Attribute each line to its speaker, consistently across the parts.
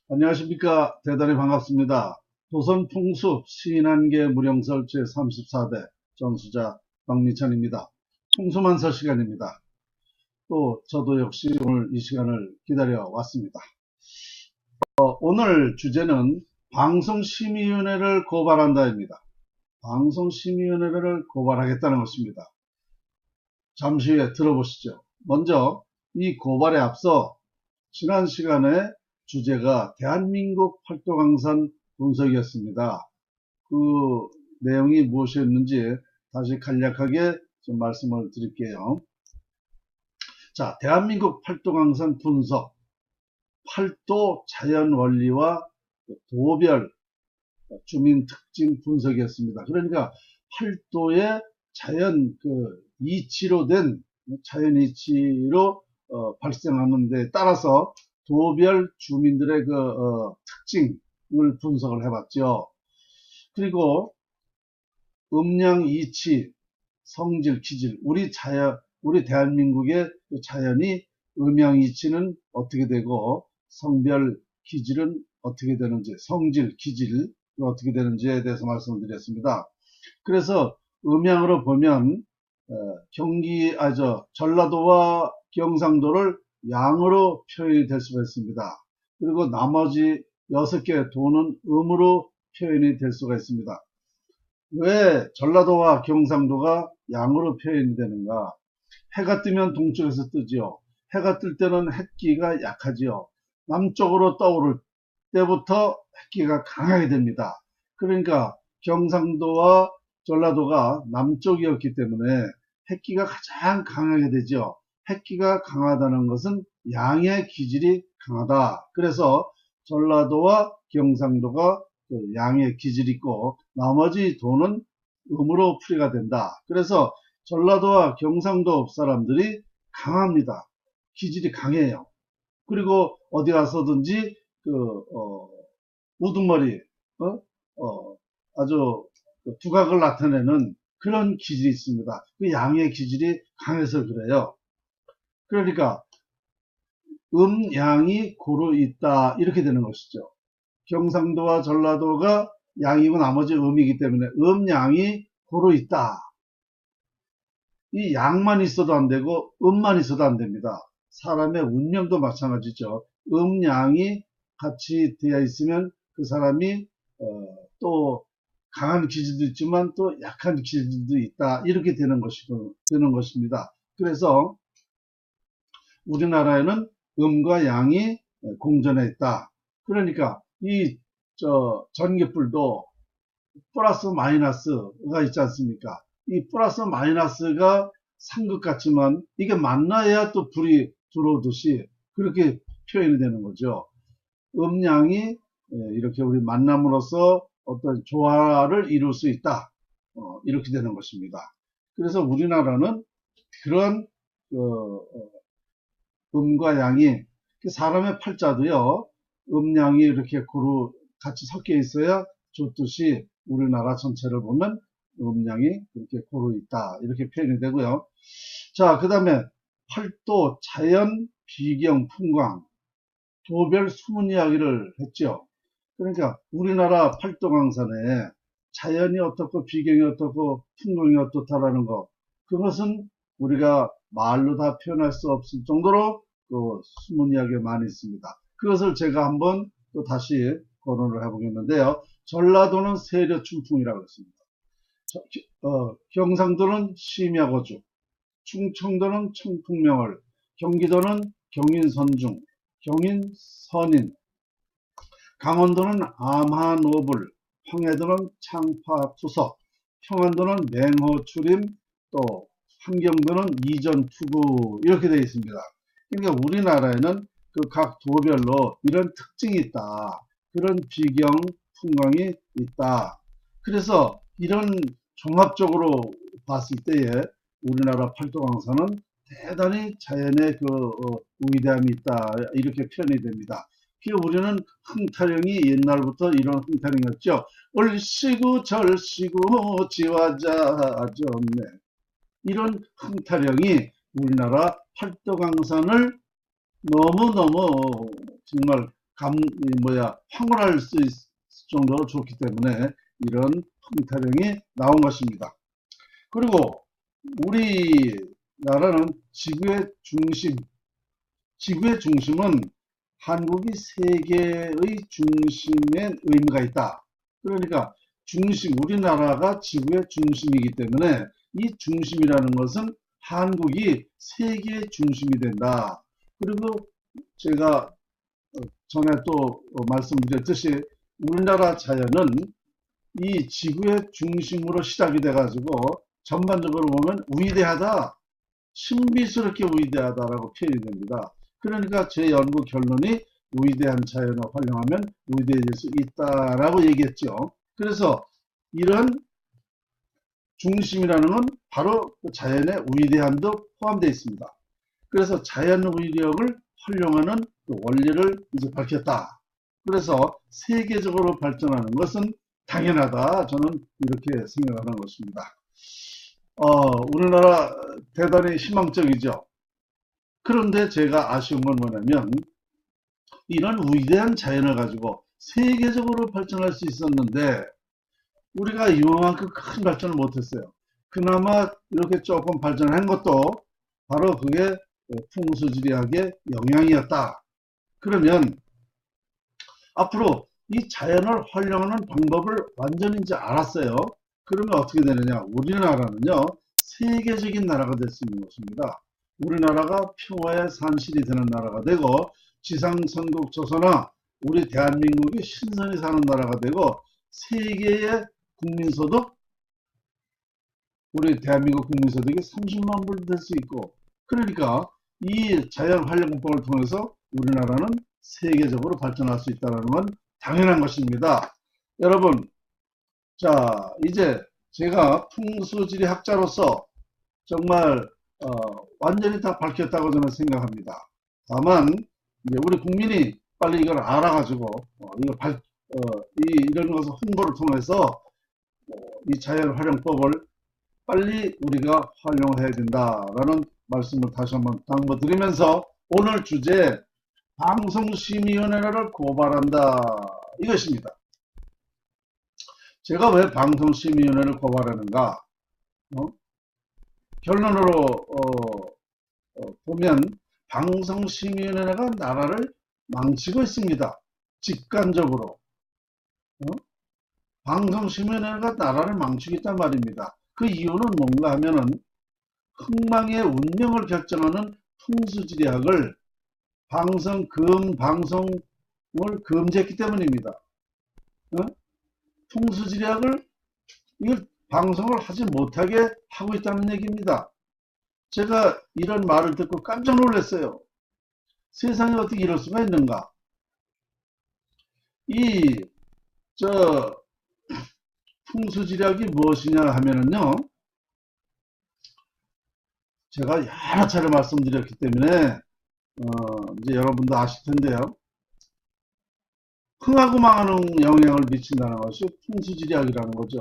Speaker 1: 안녕하십니까. 대단히 반갑습니다. 조선풍습 시인한계 무령설 제34대 전수자 박미찬입니다. 풍수만서 시간입니다. 또 저도 역시 오늘 이 시간을 기다려 왔습니다. 오늘 주제는 방송심의위원회를 고발한다입니다. 방송심의위원회를 고발하겠다는 것입니다. 잠시 후에 들어보시죠. 먼저 이 고발에 앞서 지난 시간에 주제가 대한민국 팔도강산 분석이었습니다. 그 내용이 무엇이었는지 다시 간략하게 좀 말씀을 드릴게요. 자, 대한민국 팔도강산 분석, 팔도 자연원리와 도별 주민특징 분석이었습니다. 그러니까 팔도의 자연 이치로 된 자연 이치로 발생하는 데 따라서 도별 주민들의 특징을 분석을 해봤죠. 그리고 음양 이치, 성질, 기질, 우리 대한민국의 자연이 음양 이치는 어떻게 되고 성별 기질은 어떻게 되는지, 성질, 기질은 어떻게 되는지에 대해서 말씀을 드렸습니다. 그래서 음양으로 보면 전라도와 경상도를 양으로 표현이 될 수가 있습니다. 그리고 나머지 6개의 도는 음으로 표현이 될 수가 있습니다. 왜 전라도와 경상도가 양으로 표현이 되는가? 해가 뜨면 동쪽에서 뜨지요. 해가 뜰 때는 햇기가 약하지요. 남쪽으로 떠오를 때부터 햇기가 강하게 됩니다. 그러니까 경상도와 전라도가 남쪽이었기 때문에 햇기가 가장 강하게 되죠. 햇기가 강하다는 것은 양의 기질이 강하다. 그래서 전라도와 경상도가 양의 기질이 있고 나머지 도는 음으로 풀이가 된다. 그래서 전라도와 경상도 사람들이 강합니다. 기질이 강해요. 그리고 어디 가서든지 우두머리, 아주 두각을 나타내는 그런 기질이 있습니다. 그 양의 기질이 강해서 그래요. 그러니까 양이 고루 있다 이렇게 되는 것이죠. 경상도와 전라도가 양이고 나머지 음이기 때문에 양이 고루 있다. 이 양만 있어도 안 되고 음만 있어도 안 됩니다. 사람의 운명도 마찬가지죠. 양이 같이 되어 있으면 그 사람이 또 강한 기질도 있지만 또 약한 기질도 있다. 이렇게 되는 것입니다. 그래서 우리나라에는 음과 양이 공존해 있다. 그러니까 이 전기불도 플러스 마이너스가 있지 않습니까? 이 플러스 마이너스가 상극 같지만 이게 만나야 또 불이 들어오듯이 그렇게 표현이 되는 거죠. 음양이 이렇게 우리 만남으로써 어떤 조화를 이룰 수 있다. 이렇게 되는 것입니다. 그래서 우리나라는 그런 음과 양이 사람의 팔자도요. 음양이 이렇게 고루 같이 섞여 있어야 좋듯이 우리나라 전체를 보면 음양이 이렇게 고루 있다. 이렇게 표현이 되고요. 자, 그 다음에 팔도, 자연, 비경, 풍광, 도별 수문 이야기를 했죠. 그러니까 우리나라 팔도강산에 자연이 어떻고 비경이 어떻고 풍광이 어떻다라는 것, 그것은 우리가 말로 다 표현할 수 없을 정도로 수문 이야기가 많이 있습니다. 그것을 제가 한번 또 다시 거론을 해보겠는데요. 전라도는 세려춘풍이라고 했습니다. 경상도는 심야고주, 충청도는 청풍명월, 경기도는 경인선중, 경인선인, 강원도는 암하노불, 황해도는 창파투석, 평안도는 맹호추림, 또 함경도는 이전투구 이렇게 되어 있습니다. 그러니까 우리나라에는 그 각 도별로 이런 특징이 있다. 그런 비경, 풍광이 있다. 그래서 이런 종합적으로 봤을 때에 우리나라 팔도강산은 대단히 자연의 위대함이 있다. 이렇게 표현이 됩니다. 우리는 흥타령이 옛날부터 이런 흥타령이었죠. 얼씨구 절씨구 지화자점네. 이런 흥타령이 우리나라 팔도강산을 너무너무 정말 황홀할 수 있을 정도로 좋기 때문에 이런 풍타령이 나온 것입니다. 그리고 우리나라는 지구의 중심은 한국이 세계의 중심에 의미가 있다. 그러니까 우리나라가 지구의 중심이기 때문에 이 중심이라는 것은 한국이 세계의 중심이 된다. 그리고 제가 전에 또 말씀드렸듯이 우리나라 자연은 이 지구의 중심으로 시작이 돼가지고 전반적으로 보면 위대하다, 신비스럽게 위대하다라고 표현이 됩니다. 그러니까 제 연구 결론이 위대한 자연을 활용하면 위대해질 수 있다라고 얘기했죠. 그래서 이런 중심이라는 건 바로 자연의 위대함도 포함되어 있습니다. 그래서 자연 위력을 활용하는 원리를 이제 밝혔다. 그래서 세계적으로 발전하는 것은 당연하다. 저는 이렇게 생각하는 것입니다. 우리나라 대단히 희망적이죠. 그런데 제가 아쉬운 건 뭐냐면 이런 위대한 자연을 가지고 세계적으로 발전할 수 있었는데 우리가 이만큼 큰 발전을 못했어요. 그나마 이렇게 조금 발전한 것도 바로 그게 풍수지리학의 영향이었다. 그러면 앞으로 이 자연을 활용하는 방법을 완전히 이제 알았어요. 그러면 어떻게 되느냐? 우리나라는요, 세계적인 나라가 될 수 있는 것입니다. 우리나라가 평화의 산실이 되는 나라가 되고, 지상선국 조선화, 우리 대한민국이 신선히 사는 나라가 되고, 세계의 국민소득, 우리 대한민국 국민소득이 30만 불 될 수 있고, 그러니까 이 자연활용법을 통해서 우리나라는 세계적으로 발전할 수 있다는 건 당연한 것입니다. 여러분, 자, 이제 제가 풍수지리학자로서 정말 완전히 다 밝혔다고 저는 생각합니다. 다만 이제 우리 국민이 빨리 이걸 알아가지고 이런 것을 홍보를 통해서 이 자연활용법을 빨리 우리가 활용해야 된다라는 말씀을 다시 한번 당부드리면서 오늘 주제 방송심의위원회를 고발한다 이것입니다. 제가 왜 방송심의위원회를 고발하는가? 결론으로 보면 방송심의위원회가 나라를 망치고 있습니다. 직관적으로. 방송심의위원회가 나라를 망치고 있단 말입니다. 그 이유는 뭔가 하면은 흥망의 운명을 결정하는 풍수지리학을 방송을 금지했기 때문입니다. 풍수지리학을 이걸 방송을 하지 못하게 하고 있다는 얘기입니다. 제가 이런 말을 듣고 깜짝 놀랐어요. 세상에 어떻게 이럴 수가 있는가? 풍수지리학이 무엇이냐 하면은요, 제가 여러 차례 말씀드렸기 때문에 이제 여러분도 아실 텐데요. 흥하고 망하는 영향을 미친다는 것이 풍수지리학이라는 거죠.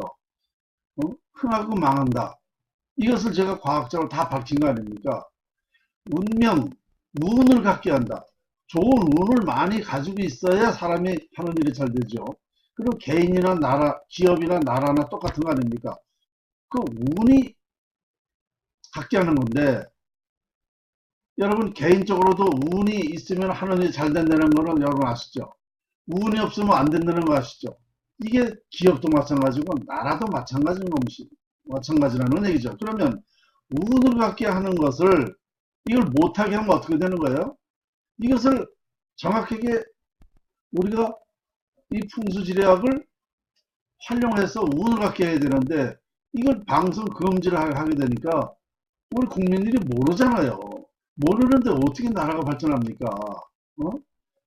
Speaker 1: 흥하고 망한다. 이것을 제가 과학적으로 다 밝힌 거 아닙니까? 운을 갖게 한다. 좋은 운을 많이 가지고 있어야 사람이 하는 일이 잘 되죠. 그리고 개인이나 나라, 기업이나 나라나 똑같은 거 아닙니까? 그 운이 갖게 하는 건데, 여러분 개인적으로도 운이 있으면 하는 일이 잘 된다는 거는 여러분 아시죠? 운이 없으면 안 된다는 거 아시죠? 이게 기업도 마찬가지고 나라도 마찬가지라는 얘기죠. 그러면 운을 갖게 하는 것을 이걸 못하게 하면 어떻게 되는 거예요? 이것을 정확하게 우리가 이 풍수지리학을 활용해서 운을 갖게 해야 되는데 이걸 방송 금지를 하게 되니까 우리 국민들이 모르잖아요. 모르는데 어떻게 나라가 발전합니까?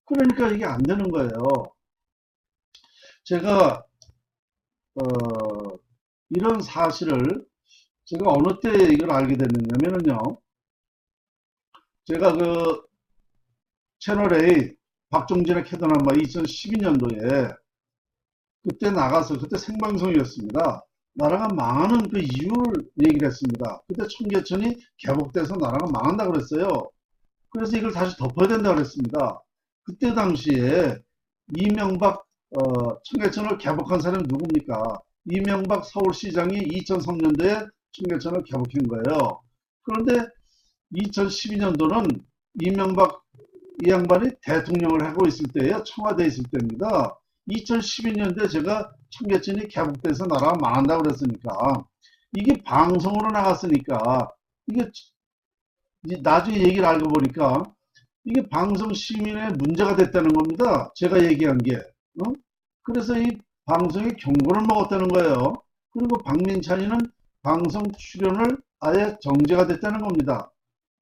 Speaker 1: 그러니까 이게 안 되는 거예요. 제가 이런 사실을 제가 어느 때 이걸 알게 됐느냐면요. 제가 그 채널A 박종진의 캐더남바 2012년도에 그때 나가서 그때 생방송이었습니다. 나라가 망하는 그 이유를 얘기를 했습니다. 그때 청계천이 개복돼서 나라가 망한다 그랬어요. 그래서 이걸 다시 덮어야 된다 그랬습니다. 그때 당시에 이명박 청계천을 개복한 사람이 누굽니까? 이명박 서울시장이 2003년도에 청계천을 개복한 거예요. 그런데 2012년도는 이명박 이 양반이 대통령을 하고 있을 때예요. 청와대에 있을 때입니다. 2012년도에 제가 청계천이 개복돼서 나라가 망한다고 그랬으니까 이게 방송으로 나갔으니까 이게 나중에 얘기를 알고 보니까 이게 방송 시민의 문제가 됐다는 겁니다. 제가 얘기한 게. 그래서 이 방송에 경고를 먹었다는 거예요. 그리고 박민찬이는 방송 출연을 아예 정지가 됐다는 겁니다.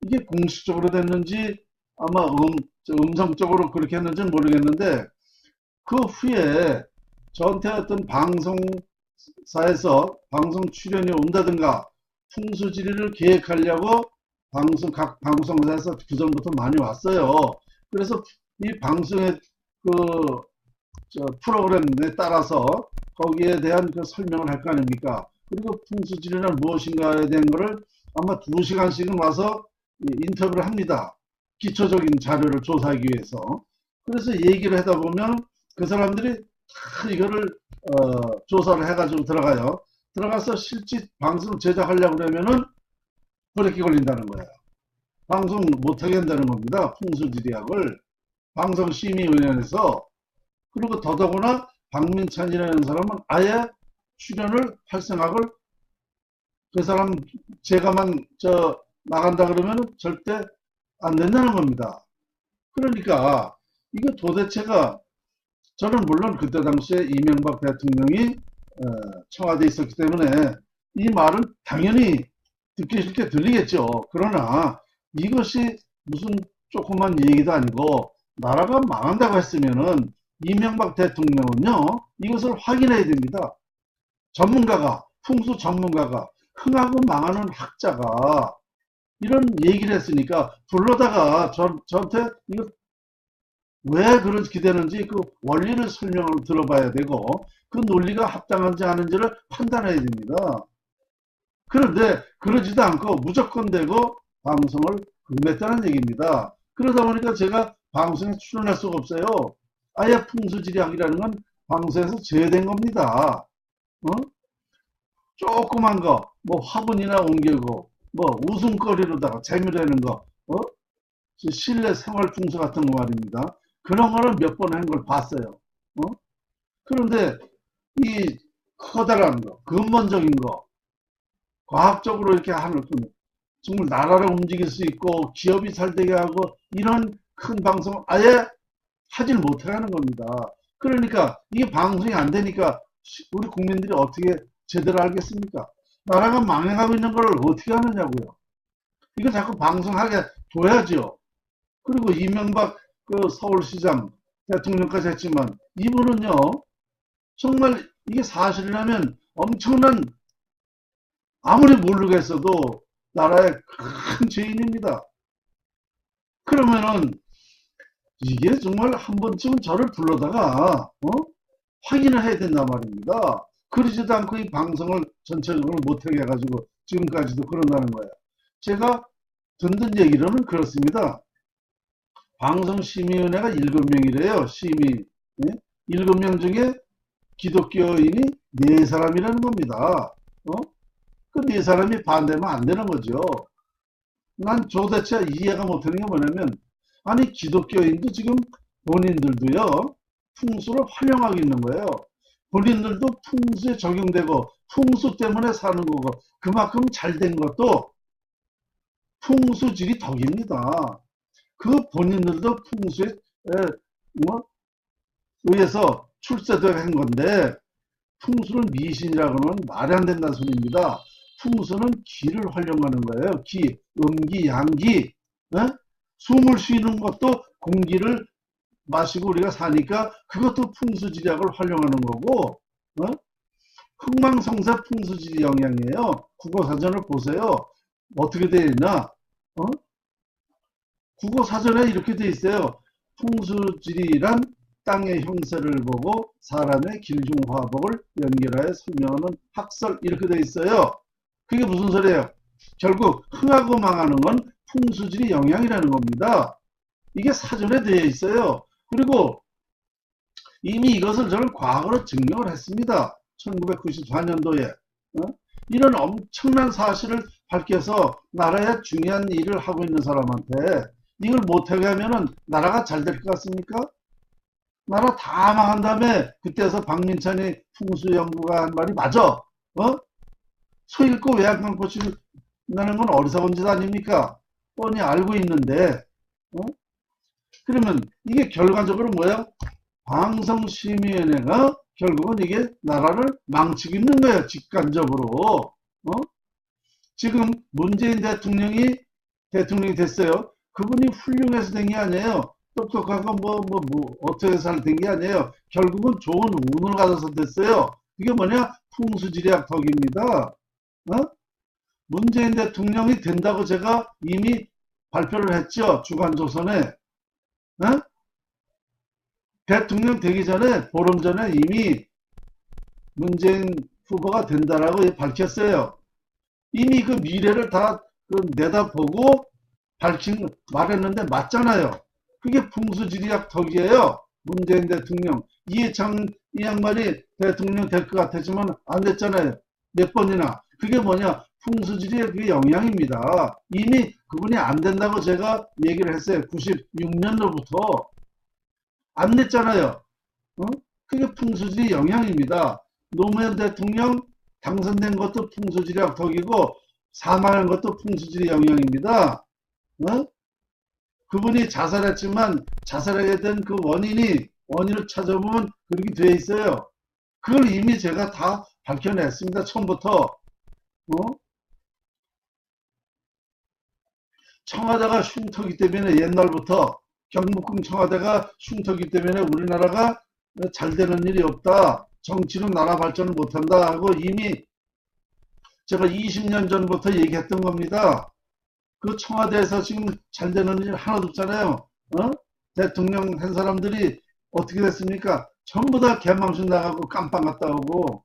Speaker 1: 이게 공식적으로 됐는지 아마 음성적으로 그렇게 했는지는 모르겠는데 그 후에 저한테 어떤 방송사에서 방송 출연이 온다든가 풍수지리를 계획하려고 각 방송사에서 그전부터 많이 왔어요. 그래서 이 방송의 프로그램에 따라서 거기에 대한 그 설명을 할 거 아닙니까? 그리고 풍수지리는 무엇인가에 대한 거를 아마 2시간씩은 와서 인터뷰를 합니다. 기초적인 자료를 조사하기 위해서. 그래서 얘기를 하다 보면 그 사람들이 다 이거를 조사를 해가지고 들어가요. 들어가서 실제 방송을 제작하려고 그러면은 브레이크 걸린다는 거예요. 방송 못하게 한다는 겁니다. 풍수지리학을 방송심의위원회에서. 그리고 더더구나 박민찬이라는 사람은 아예 출연을 할 생각을 그 사람 제가만 나간다 그러면 절대 안 된다는 겁니다. 그러니까 이거 도대체가 저는 물론 그때 당시에 이명박 대통령이 청와대에 있었기 때문에 이 말은 당연히 듣기 싫게 들리겠죠. 그러나 이것이 무슨 조그만 얘기도 아니고 나라가 망한다고 했으면은 이명박 대통령은요 이것을 확인해야 됩니다. 전문가가 풍수 전문가가 흥하고 망하는 학자가 이런 얘기를 했으니까 불러다가 저한테 이거 왜 그렇게 되는지 그 원리를 설명을 들어봐야 되고 그 논리가 합당한지 아닌지를 판단해야 됩니다. 그런데 그러지도 않고 무조건 되고 방송을 금했다는 얘기입니다. 그러다 보니까 제가 방송에 출연할 수가 없어요. 아예 풍수지리학이라는 건 방송에서 제외된 겁니다. 조그만 거, 뭐 화분이나 옮기고, 뭐 웃음거리로다가 재미로 하는 거, 실내 생활 풍수 같은 거 말입니다. 그런 거는 몇 번 한 걸 봤어요. 그런데 이 커다란 거, 근본적인 거, 과학적으로 이렇게 하는 정말 나라를 움직일 수 있고 기업이 잘 되게 하고 이런 큰 방송을 아예 하질 못하게 하는 겁니다. 그러니까 이게 방송이 안 되니까 우리 국민들이 어떻게 제대로 알겠습니까? 나라가 망해가고 있는 걸 어떻게 하느냐고요. 이거 자꾸 방송하게 둬야죠. 그리고 이명박 그 서울시장 대통령까지 했지만 이분은요 정말 이게 사실이라면 엄청난 아무리 모르겠어도 나라의 큰 죄인입니다. 그러면은 이게 정말 한 번쯤은 저를 불러다가 확인을 해야 된단 말입니다. 그러지도 않고 이 방송을 전체적으로 못하게 해가지고 지금까지도 그런다는 거예요. 제가 듣는 얘기로는 그렇습니다. 방송심의위원회가 7명이래요. 심의. 7명 중에 기독교인이 4사람이라는 겁니다. 그 4사람이 반대하면 안 되는 거죠. 난 도대체 이해가 못하는 게 뭐냐면 아니 기독교인도 지금 본인들도요 풍수를 활용하고 있는 거예요. 본인들도 풍수에 적용되고 풍수 때문에 사는 거고 그만큼 잘된 것도 풍수질이 덕입니다. 그 본인들도 풍수에 의해서 출세된 건데 풍수를 미신이라고 하면 말이 안 된다는 소리입니다. 풍수는 기를 활용하는 거예요. 기, 음기, 양기. 숨을 쉬는 것도 공기를 마시고 우리가 사니까 그것도 풍수지리학을 활용하는 거고 흥망성쇠 풍수지리 영향이에요. 국어사전을 보세요. 어떻게 되어 있나? 국어사전에 이렇게 되어 있어요. 풍수지리란 땅의 형세를 보고 사람의 길중화복을 연결하여 설명하는 학설 이렇게 되어 있어요. 그게 무슨 소리예요? 결국 흥하고 망하는 건 풍수지리 영향이라는 겁니다. 이게 사전에 되어 있어요. 그리고 이미 이것을 저는 과거로 증명을 했습니다. 1994년도에 이런 엄청난 사실을 밝혀서 나라의 중요한 일을 하고 있는 사람한테 이걸 못하게 하면은 나라가 잘 될 것 같습니까? 나라 다 망한 다음에 그때서 박민찬이 풍수연구가 한 말이 맞아. 소 읽고 외양 감고 나는 건 어리석은 짓 아닙니까? 뻔히 알고 있는데 그러면 이게 결과적으로 뭐야? 방송심의위원회가 결국은 이게 나라를 망치고 있는 거예요. 직간접으로. 지금 문재인 대통령이 됐어요. 그분이 훌륭해서 된 게 아니에요. 똑똑하고 어떻게 잘 된 게 아니에요. 결국은 좋은 운을 가져서 됐어요. 이게 뭐냐? 풍수지리학 덕입니다. 문재인 대통령이 된다고 제가 이미 발표를 했죠. 주간조선에. 대통령 되기 전에 보름 전에 이미 문재인 후보가 된다라고 밝혔어요. 이미 그 미래를 다 내다보고 말했는데 맞잖아요. 그게 풍수지리학 덕이에요. 문재인 대통령. 이해창 이 양반이 대통령 될 것 같았지만 안 됐잖아요. 몇 번이나. 그게 뭐냐? 풍수지리의 그 영향입니다. 이미 그분이 안 된다고 제가 얘기를 했어요. 96년도부터. 안 됐잖아요. 그게 풍수지리 영향입니다. 노무현 대통령 당선된 것도 풍수지리학 덕이고 사망한 것도 풍수지리 영향입니다. 그분이 자살했지만 자살하게 된 그 원인을 찾아보면 그렇게 되어 있어요. 그걸 이미 제가 다 밝혀냈습니다. 처음부터. 청와대가 흉터기 때문에 옛날부터 경복궁 청와대가 흉터기 때문에 우리나라가 잘 되는 일이 없다. 정치는 나라 발전을 못한다 하고 이미 제가 20년 전부터 얘기했던 겁니다. 그 청와대에서 지금 잘 되는 일 하나도 없잖아요. 대통령 한 사람들이 어떻게 됐습니까? 전부 다 개망신 나가고 깜빵 갔다 오고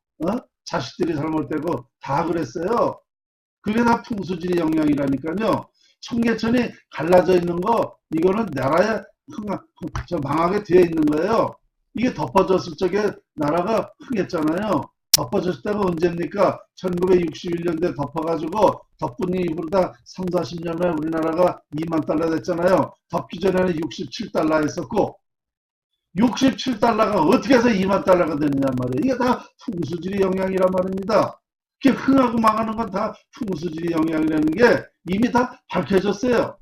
Speaker 1: 자식들이 잘못되고 다 그랬어요. 그게 다 풍수지리 영향이라니까요. 청계천이 갈라져 있는 거 이거는 나라에 망하게 되어 있는 거예요. 이게 덮어졌을 적에 나라가 흥했잖아요. 덮어졌을 때가 언제입니까? 1961년도에 덮어가지고 덮은 이후로 다 3, 40년 만에 우리나라가 2만 달러 됐잖아요. 덮기 전에는 67달러 했었고 67달러가 어떻게 해서 2만 달러가 되느냐 말이에요. 이게 다 풍수지리 영향이란 말입니다. 이게 흥하고 망하는 건 다 풍수지리 영향이라는 게 이미 다 밝혀졌어요.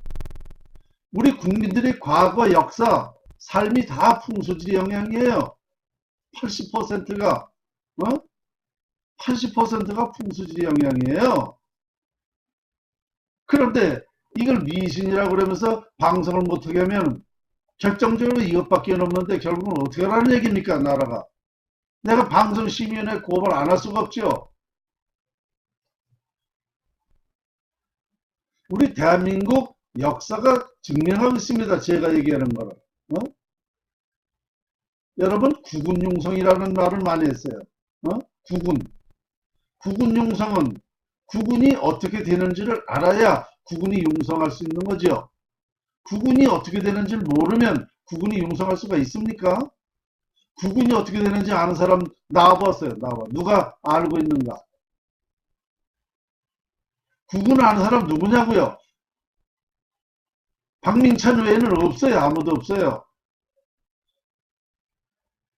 Speaker 1: 우리 국민들의 과거 역사, 삶이 다 풍수지리 영향이에요. 80%가 80%가 풍수지리 영향이에요. 그런데 이걸 미신이라고 그러면서 방송을 못하게 하면 결정적으로 이것밖에 없는데 결국은 어떻게 하라는 얘기입니까? 나라가. 내가 방송심의위원회 고발 안 할 수가 없죠. 우리 대한민국 역사가 증명하고 있습니다. 제가 얘기하는 거를. 여러분 국군융성이라는 말을 많이 했어요. 국군융성은 국군이 어떻게 되는지를 알아야 국군이 융성할 수 있는 거죠. 국군이 어떻게 되는지를 모르면 국군이 융성할 수가 있습니까? 국군이 어떻게 되는지 아는 사람 나와봤어요. 누가 알고 있는가? 국군 아는 사람 누구냐고요? 박민찬 외에는 없어요. 아무도 없어요.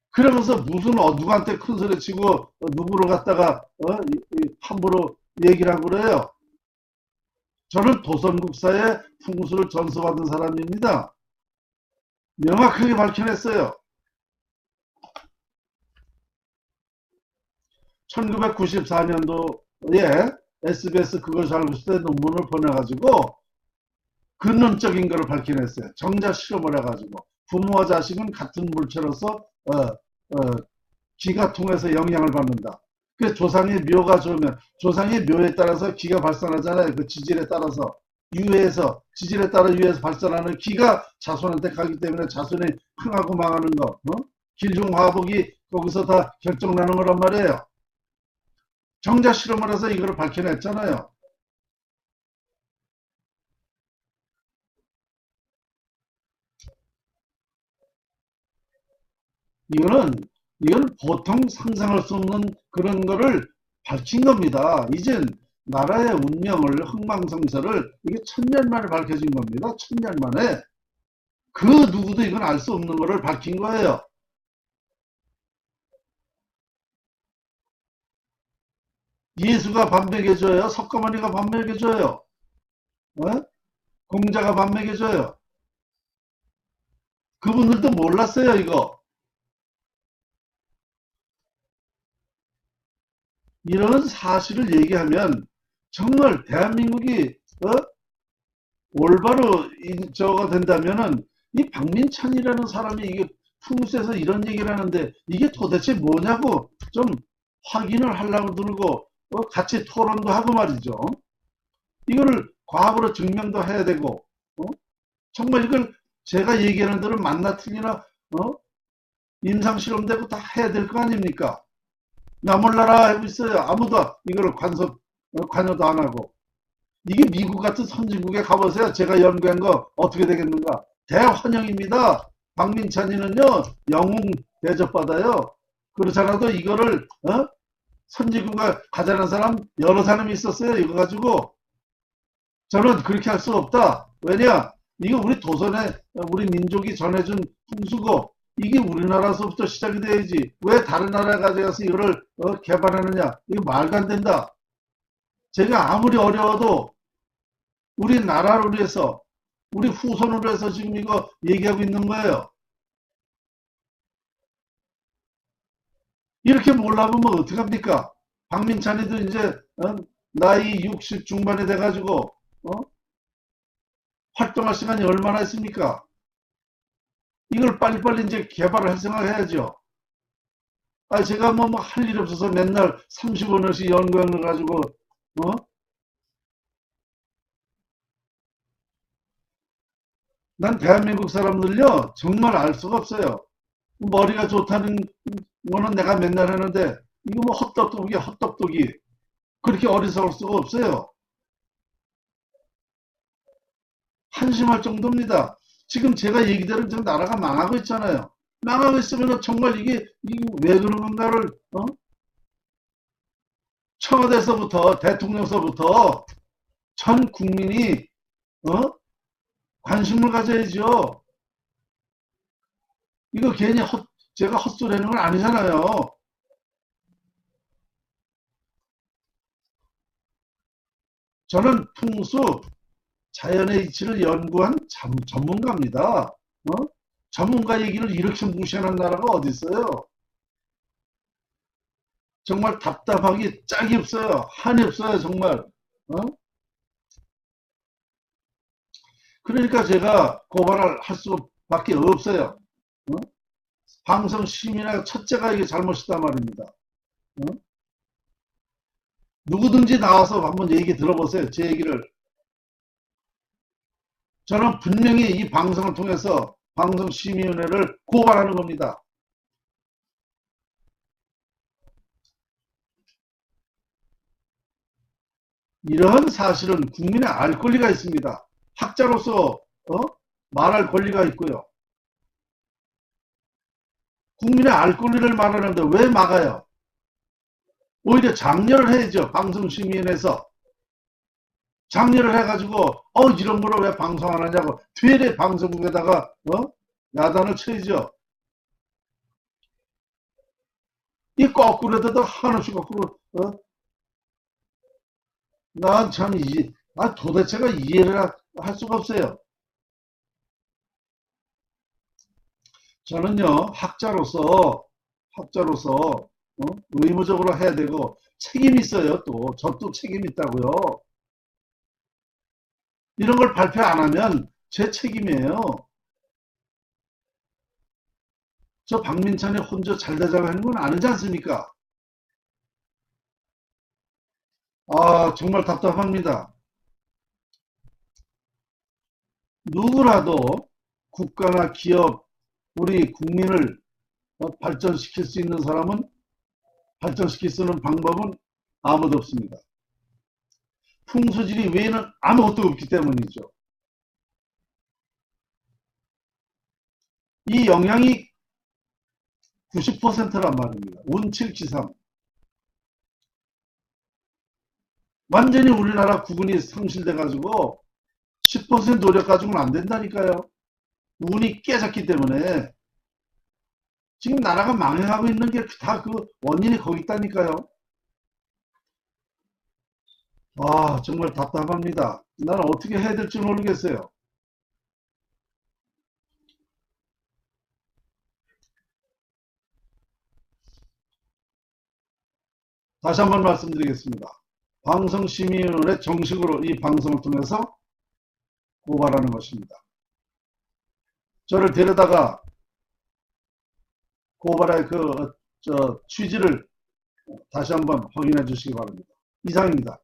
Speaker 1: 그러면서 무슨 누구한테 큰 소리 치고 누구를 갖다가 함부로 얘기를 하고 그래요. 저는 도선국사의 풍수를 전수받은 사람입니다. 명확하게 밝혀냈어요. 1994년도에 SBS 그걸 잘 보실 때 논문을 보내가지고 근원적인 것을 밝혀냈어요. 정자 실험을 해가지고 부모와 자식은 같은 물체로서 기가 통해서 영향을 받는다. 그래서 조상의 묘가 좋으면 조상의 묘에 따라서 기가 발산하잖아요. 그 지질에 따라서 지질에 따라 유해에서 발산하는 기가 자손한테 가기 때문에 자손이 흥하고 망하는 거. 길중화복이 거기서 다 결정나는 거란 말이에요. 정자 실험을 해서 이걸 밝혀냈잖아요. 이거는 보통 상상할 수 없는 그런 거를 밝힌 겁니다. 이젠 나라의 운명을, 흥망성쇠를 이게 1000년 만에 밝혀진 겁니다. 1000년 만에. 그 누구도 이건 알 수 없는 거를 밝힌 거예요. 예수가 밥 먹여줘요? 석가모니가 밥 먹여줘요? 어? 공자가 밥 먹여줘요? 그분들도 몰랐어요, 이거. 이런 사실을 얘기하면 정말 대한민국이 올바로 저가 된다면은 이 박민찬이라는 사람이 이게 풍수에서 이런 얘기를 하는데 이게 도대체 뭐냐고 좀 확인을 하려고 들고 같이 토론도 하고 말이죠. 이거를 과학으로 증명도 해야 되고 정말 이걸 제가 얘기하는 대로 맞나 틀리나 임상실험되고 다 해야 될 거 아닙니까? 나 몰라라 하고 있어요. 아무도 이거를 관여도 안 하고. 이게 미국 같은 선진국에 가보세요. 제가 연구한 거 어떻게 되겠는가. 대환영입니다. 박민찬이는요 영웅 대접받아요. 그렇잖아도 이거를 선진국에 가자는 사람 여러 사람이 있었어요. 이거 가지고 저는 그렇게 할 수 없다. 왜냐 이거 우리 도선에 우리 민족이 전해준 풍수고 이게 우리나라에서부터 시작이 돼야지. 왜 다른 나라에 가져가서 이거를 개발하느냐. 이거 말도 안 된다. 제가 아무리 어려워도 우리나라를 위해서 우리 후손을 위해서 지금 이거 얘기하고 있는 거예요. 이렇게 몰라보면 어떡합니까? 박민찬이도 이제 나이 60 중반이 돼가지고 활동할 시간이 얼마나 있습니까? 이걸 빨리빨리 이제 개발을 할 생각해야죠. 아, 제가 뭐 할 일 없어서 맨날 30원씩 연구원을 가지고 난 대한민국 사람들요 정말 알 수가 없어요. 머리가 좋다는 거는 내가 맨날 하는데 이거 뭐 헛똑똑이야 헛똑똑이. 그렇게 어리석을 수가 없어요. 한심할 정도입니다. 지금 제가 얘기대로 지금 나라가 망하고 있잖아요. 망하고 있으면 정말 이게 왜 그런 건가를 청와대에서부터 대통령서부터 전 국민이 관심을 가져야죠. 이거 괜히 제가 헛소리 하는 건 아니잖아요. 저는 풍수, 자연의 이치를 연구한 전문가입니다. 전문가 얘기를 이렇게 무시하는 나라가 어디 있어요? 정말 답답하기 짝이 없어요. 한이 없어요, 정말. 그러니까 제가 고발을 할 수밖에 없어요. 방송 시민의 첫째가 이게 잘못이다 말입니다. 누구든지 나와서 한번 얘기 들어보세요. 제 얘기를. 저는 분명히 이 방송을 통해서 방송심의위원회를 고발하는 겁니다. 이러한 사실은 국민의 알 권리가 있습니다. 학자로서 말할 권리가 있고요. 국민의 알 권리를 말하는데 왜 막아요? 오히려 장려를 해야죠. 방송심의위원회에서. 장려를 해가지고 이런 거를 왜 방송 안 하냐고 되레 방송국에다가 야단을 쳐야죠. 이 거꾸로도 한없이 거꾸로 난 참 도대체가 이해를 할 수가 없어요. 저는요 학자로서 의무적으로 해야 되고 책임이 있어요. 또 저도 책임이 있다고요. 이런 걸 발표 안 하면 제 책임이에요. 저 박민찬이 혼자 잘 되자고 하는 건 아니지 않습니까? 아 정말 답답합니다. 누구라도 국가나 기업 우리 국민을 발전시킬 수 있는 사람은 발전시킬 수 있는 방법은 아무도 없습니다. 풍수지리 외에는 아무것도 없기 때문이죠. 이 영향이 90%란 말입니다. 운칠치삼. 완전히 우리나라 국운이 상실돼가지고 10% 노력 가지고는 안 된다니까요. 운이 깨졌기 때문에 지금 나라가 망해가고 있는 게 다 그 원인이 거기 있다니까요. 아, 정말 답답합니다. 나는 어떻게 해야 될지 모르겠어요. 다시 한번 말씀드리겠습니다. 방송심의위원회 정식으로 이 방송을 통해서 고발하는 것입니다. 저를 데려다가 고발의 취지를 다시 한번 확인해 주시기 바랍니다. 이상입니다.